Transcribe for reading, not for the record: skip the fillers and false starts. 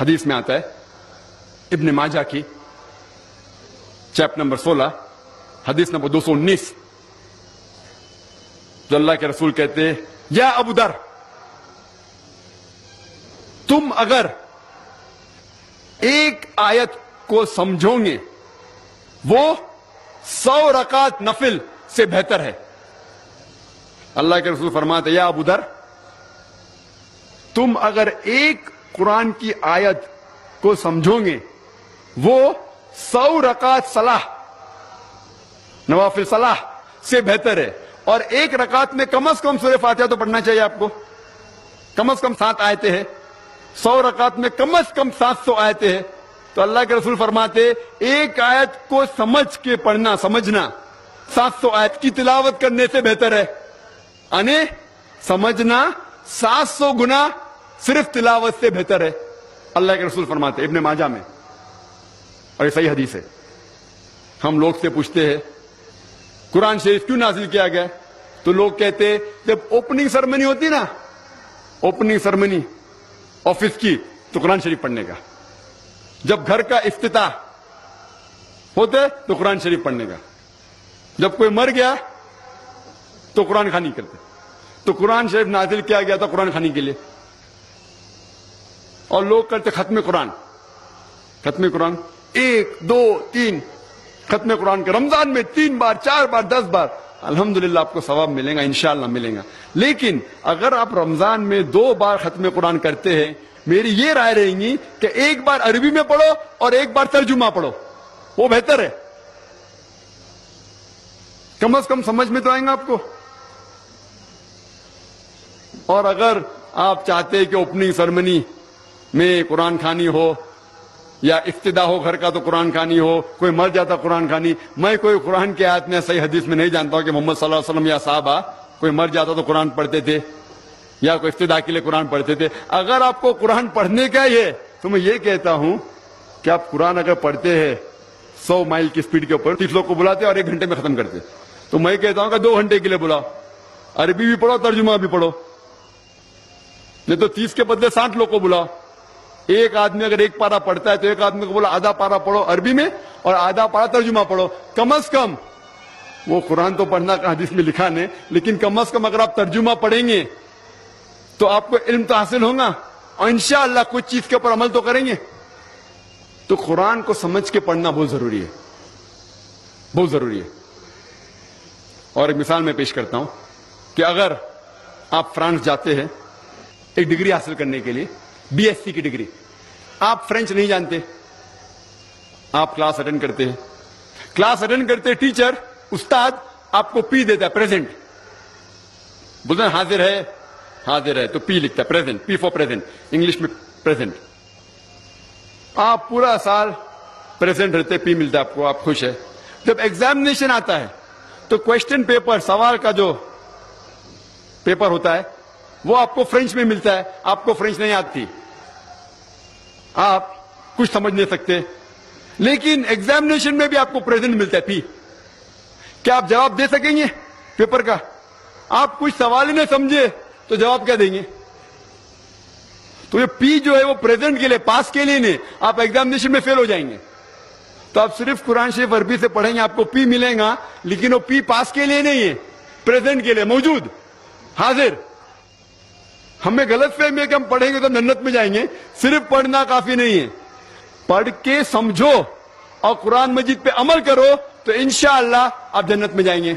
حدیث میں آتا ہے ابن ماجہ کی چیپٹر نمبر 16 حدیث نمبر 219 جو اللہ کے رسول کہتے ہیں یا ابو در تم اگر ایک آیت کو سمجھو گے وہ 100 رکعت نفل سے بہتر ہے. اللہ کے رسول فرماتے یا ابو در تم اگر ایک قرآن کی آیت کو سمجھو گے وہ 100 رکعت صلاح نوافل صلاح سے بہتر ہے. اور ایک رکعت میں کم از کم سورہ فاتحہ تو پڑھنا چاہیے آپ کو. کم از کم 7 آیتیں ہیں. 100 رکعت میں کم از کم 700 آیتیں ہیں. تو اللہ کے رسول فرماتے ایک آیت کو سمجھ کے پڑھنا سمجھنا 700 آیت کی تلاوت کرنے سے بہتر ہے. یعنی سمجھنا 700 گنا صرف تلاوت سے بہتر ہے. اللہ کے رسول فرماتے ابن ماجہ میں اور یہ صحیح حدیث ہے. ہم لوگ سے پوچھتے ہیں قرآن شریف کیوں نازل کیا گیا تو لوگ کہتے جب اوپننگ سرمنی ہوتی نا اوپننگ سرمنی آفس کی تو قرآن شریف پڑھنے کا. جب گھر کا افتتاح ہوتے تو قرآن شریف پڑھنے کا. جب کوئی مر گیا تو قرآن خوانی کرتے. تو قرآن شریف نازل کیا گیا تھا قرآن خوانی کے لیے. اور لوگ کرتے ختم قرآن 1 2 3 ختم قرآن کے رمضان میں 3 بار 4 بار 10 بار. الحمدللہ آپ کو ثواب ملے گا انشاءاللہ ملے گا. لیکن اگر آپ رمضان میں 2 بار ختم قرآن کرتے ہیں میری یہ رائے رہے گی کہ ایک بار عربی میں پڑھو اور ایک بار ترجمہ پڑھو وہ بہتر ہے. کم از کم سمجھ میں تو آئیں گا آپ کو. اور اگر آپ چاہتے ہیں کہ اوپننگ سرمنی میں قرآن خوانی ہو یا افتتاح ہو گھر کا تو قرآن خوانی ہو کوئی مر جاتا قرآن خوانی. میں کوئی قرآن کی آیت میں صحیح حدیث میں نہیں جانتا ہوں کہ محمد صلی اللہ علیہ وسلم یا صحابہ کوئی مر جاتا تو قرآن پڑھتے تھے یا کوئی افتتاح کے لیے قرآن پڑھتے تھے. اگر آپ کو قرآن پڑھنے کا ہی ہے تو میں یہ کہتا ہوں کہ آپ قرآن اگر پڑھتے ہیں 100 مائل کی سپیڈ کے اوپر 30 لوگ کو بلاتے اور 1 گھنٹے میں ختم کرتے تو میں کہتا ہوں کہ 2 گھنٹے کے لیے بلاؤ. عربی بھی پڑھو ترجمہ بھی پڑھو. نہیں تو 30 کے بدلے 60 لوگ کو بلاؤ. ایک آدمی اگر 1 پارا پڑھتا ہے تو ایک آدمی کو بولا آدھا پارا پڑھو عربی میں اور آدھا پارا ترجمہ پڑھو. کم از کم وہ قرآن تو پڑھنا حدیث میں لکھا نہیں لیکن کم از کم اگر آپ ترجمہ پڑھیں گے تو آپ کو علم تو حاصل ہوگا اور انشاءاللہ کچھ چیز کے اوپر عمل تو کریں گے. تو قرآن کو سمجھ کے پڑھنا بہت ضروری ہے بہت ضروری ہے. اور ایک مثال میں پیش کرتا ہوں کہ اگر آپ فرانس جاتے ہیں ایک ڈگری حاصل کرنے کے لیے BSc کی ڈگری. آپ فرینچ نہیں جانتے آپ کلاس اٹینڈ کرتے ہیں. کلاس اٹینڈ کرتے ٹیچر استاد آپ کو پی دیتا ہے پریزنٹ بولتے ہیں حاضر ہے تو پی لکھتا ہے present P four present English میں پریزنٹ. آپ پورا سال پریزنٹ رہتے پی ملتا ہے آپ کو آپ خوش ہے. جب ایگزامینیشن آتا ہے تو کوشچن پیپر سوال کا جو پیپر ہوتا ہے وہ آپ کو فرینچ میں ملتا ہے. آپ کو فرینچ نہیں آتی آپ کچھ سمجھ نہیں سکتے لیکن ایگزامینیشن میں بھی آپ کو پریزنٹ ملتا ہے پی. کیا آپ جواب دے سکیں گے پیپر کا؟ آپ کچھ سوال ہی نہیں سمجھے تو جواب کیا دیں گے؟ تو یہ پی جو ہے وہ پریزنٹ کے لیے پاس کے لیے نہیں. آپ ایگزامینیشن میں فیل ہو جائیں گے. تو آپ صرف قرآن شریف عربی سے پڑھیں گے آپ کو پی ملے گا لیکن وہ پی پاس کے لیے نہیں ہے پریزنٹ کے لیے موجود حاضر. ہمیں غلط فہمی ہے کہ ہم پڑھیں گے تو جنت میں جائیں گے. صرف پڑھنا کافی نہیں ہے پڑھ کے سمجھو اور قرآن مجید پہ عمل کرو تو انشاءاللہ آپ جنت میں جائیں گے.